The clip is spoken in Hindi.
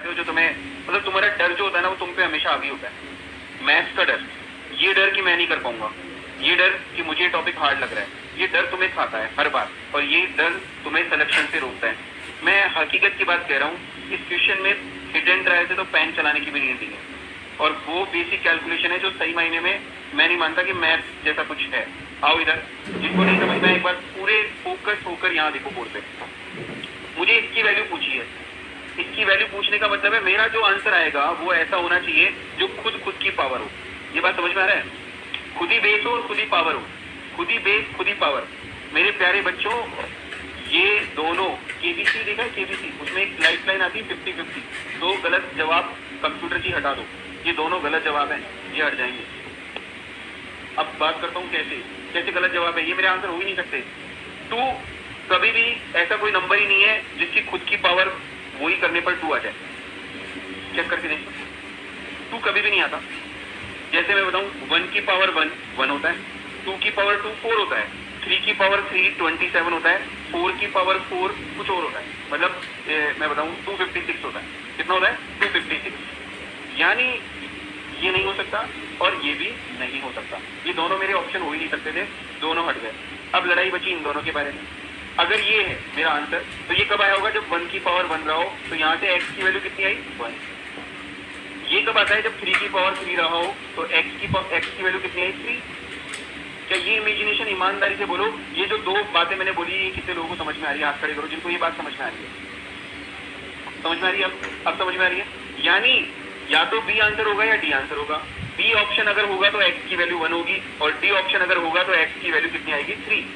हो जो तुम्हें मतलब तुम्हारा डर जो होता है ना वो तुम पे हमेशा हावी होता है। मैथ्स का डर, ये डर कि मैं नहीं कर पाऊंगा, ये डर कि मुझे टॉपिक हार्ड लग रहा है, ये डर तुम्हें खाता है हर बार, और ये डर तुम्हें सिलेक्शन से रोकता है। मैं हकीकत की बात कह रहा हूँ, इस क्वेश्चन में हिट एंड ट्रायल से तो पेन चलाने की भी नहीं दी है, और वो बेसिक कैलकुलेशन है जो सही मायने में मैं नहीं मानता कि मैथ्स जैसा कुछ है। आओ इधर, जिनको नहीं समझ में एक बार पूरे फोकस होकर यहाँ देखो बोर्ड पे। मुझे इसकी वैल्यू पूछी है, इसकी वैल्यू पूछने का मतलब है मेरा जो आंसर आएगा वो ऐसा होना चाहिए जो खुद की पावर हो। ये बात समझ में आ रहा है? खुद ही बेस हो और खुद ही पावर हो, खुद ही बेस खुद ही पावर। मेरे प्यारे बच्चों, ये दोनों केबीसी देखा है, केबीसी उसमें एक लाइफ लाइन आती है 50-50, दो गलत जवाब कंप्यूटर जी हटा दो, ये दोनों गलत जवाब हैं, ये हट जाएंगे। अब बात करता हूँ कैसे कैसे गलत जवाब है, ये मेरे आंसर हो ही नहीं सकते। टू कभी भी ऐसा कोई नंबर ही नहीं है जिसकी खुद की पावर वही करने पर 2 आ जाए। चेक करके देखो, 2 कभी भी नहीं आता। जैसे मैं बताऊं, 1 की पावर 1 होता है, 2 की पावर 2 4 होता है, 3 की पावर 3 27 होता है, 4 की पावर 4 कुछ और होता है, मतलब मैं बताऊं 256 होता है। कितना होता है? 256। यानी ये नहीं हो सकता और ये भी नहीं हो सकता, ये दोनों मेरे ऑप्शन हो ही नहीं सकते थे, दोनों हट गए। अब लड़ाई बची इन दोनों के बारे में। अगर ये है मेरा आंसर तो ये कब आया होगा? जब 1 की पावर 1 रहा हो, तो यहाँ से x की वैल्यू कितनी आई? 1। ये कब आता है? जब 3 की पावर 3 रहा हो, तो x की वैल्यू कितनी आई? 3। क्या ये इमेजिनेशन, ईमानदारी से बोलो, ये जो 2 बातें मैंने बोली ये कितने लोगों को समझ में आ रही है? हाथ खड़े करो जिनको ये बात समझ में आ रही है। समझ में आ रही है? अब समझ में आ रही है? यानी या तो बी आंसर होगा या डी आंसर होगा। बी ऑप्शन अगर होगा तो x की वैल्यू 1 होगी, और डी ऑप्शन अगर होगा तो x की वैल्यू कितनी आएगी? 3।